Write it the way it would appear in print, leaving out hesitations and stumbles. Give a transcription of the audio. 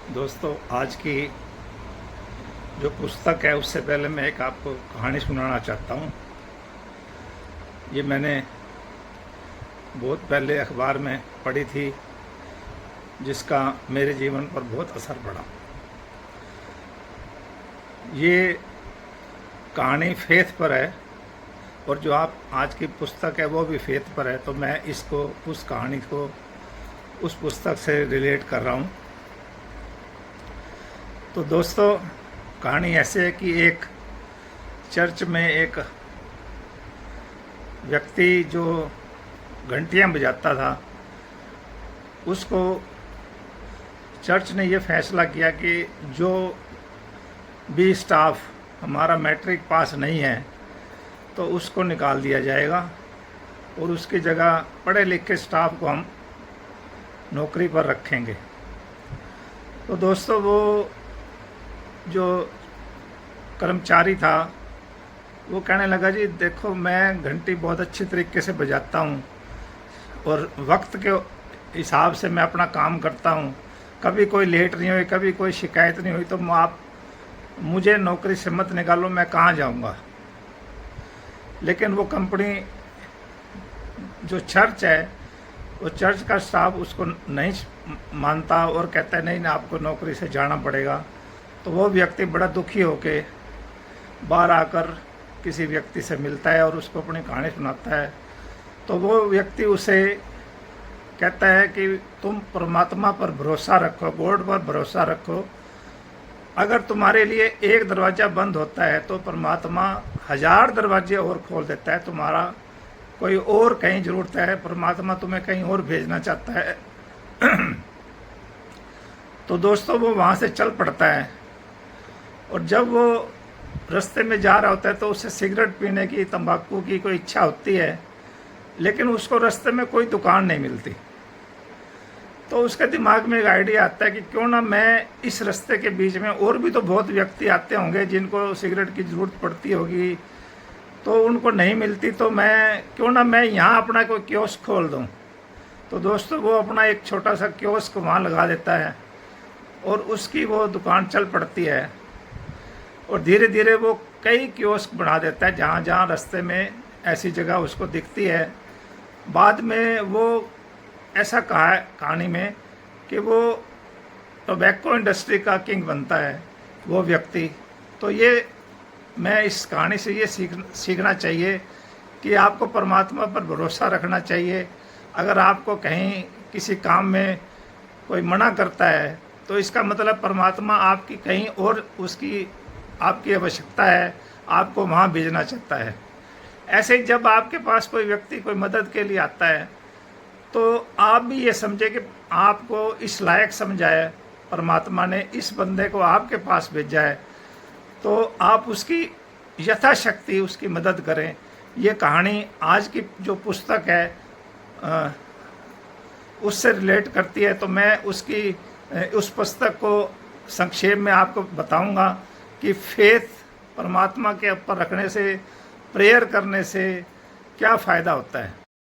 दोस्तों, आज की जो पुस्तक है उससे पहले मैं एक आपको कहानी सुनाना चाहता हूँ। ये मैंने बहुत पहले अखबार में पढ़ी थी, जिसका मेरे जीवन पर बहुत असर पड़ा। ये कहानी फेथ पर है और जो आप आज की पुस्तक है वो भी फेथ पर है, तो मैं इसको उस कहानी को उस पुस्तक से रिलेट कर रहा हूँ। तो दोस्तों, कहानी ऐसे है कि एक चर्च में एक व्यक्ति जो घंटियां बजाता था, उसको चर्च ने ये फैसला किया कि जो भी स्टाफ हमारा मैट्रिक पास नहीं है तो उसको निकाल दिया जाएगा और उसकी जगह पढ़े लिखे स्टाफ को हम नौकरी पर रखेंगे। तो दोस्तों, वो जो कर्मचारी था वो कहने लगा, जी देखो, मैं घंटी बहुत अच्छी तरीके से बजाता हूँ और वक्त के हिसाब से मैं अपना काम करता हूँ, कभी कोई लेट नहीं हुई, कभी कोई शिकायत नहीं हुई, तो आप मुझे नौकरी से मत निकालो, मैं कहाँ जाऊँगा। लेकिन वो कंपनी, जो चर्च है, वो चर्च का स्टाफ उसको नहीं मानता और कहता है नहीं, आपको नौकरी से जाना पड़ेगा। तो वो व्यक्ति बड़ा दुखी होके बाहर आकर किसी व्यक्ति से मिलता है और उसको अपनी कहानी सुनाता है। तो वो व्यक्ति उसे कहता है कि तुम परमात्मा पर भरोसा रखो, गॉड पर भरोसा रखो। अगर तुम्हारे लिए एक दरवाज़ा बंद होता है तो परमात्मा 1000 दरवाजे और खोल देता है। तुम्हारा कोई और कहीं ज़रूरत है, परमात्मा तुम्हें कहीं और भेजना चाहता है। तो दोस्तों, वो वहाँ से चल पड़ता है और जब वो रास्ते में जा रहा होता है तो उसे सिगरेट पीने की, तंबाकू की कोई इच्छा होती है, लेकिन उसको रास्ते में कोई दुकान नहीं मिलती। तो उसके दिमाग में एक आइडिया आता है कि क्यों ना मैं इस रास्ते के बीच में, और भी तो बहुत व्यक्ति आते होंगे जिनको सिगरेट की ज़रूरत पड़ती होगी, तो उनको नहीं मिलती, तो क्यों ना मैं यहाँ अपना कोई कियोस्क खोल दूँ। तो दोस्तों, वो अपना एक छोटा सा कियोस्क वहाँ लगा देता है और उसकी वो दुकान चल पड़ती है और धीरे धीरे वो कई कियोस्क बना देता है जहाँ जहाँ रास्ते में ऐसी जगह उसको दिखती है। बाद में वो ऐसा कहा है कहानी में कि वो टोबैको इंडस्ट्री का किंग बनता है वो व्यक्ति। तो ये मैं इस कहानी से ये सीखना चाहिए कि आपको परमात्मा पर भरोसा रखना चाहिए। अगर आपको कहीं किसी काम में कोई मना करता है तो इसका मतलब परमात्मा आपकी कहीं और उसकी आपकी आवश्यकता है, आपको वहाँ भेजना चाहता है। ऐसे ही जब आपके पास कोई व्यक्ति कोई मदद के लिए आता है तो आप भी ये समझे कि आपको इस लायक समझा है, परमात्मा ने इस बंदे को आपके पास भेजा है, तो आप उसकी यथाशक्ति उसकी मदद करें। ये कहानी आज की जो पुस्तक है उससे रिलेट करती है। तो मैं उस पुस्तक को संक्षेप में आपको बताऊंगा कि फेथ, परमात्मा के ऊपर रखने से, प्रेयर करने से क्या फ़ायदा होता है।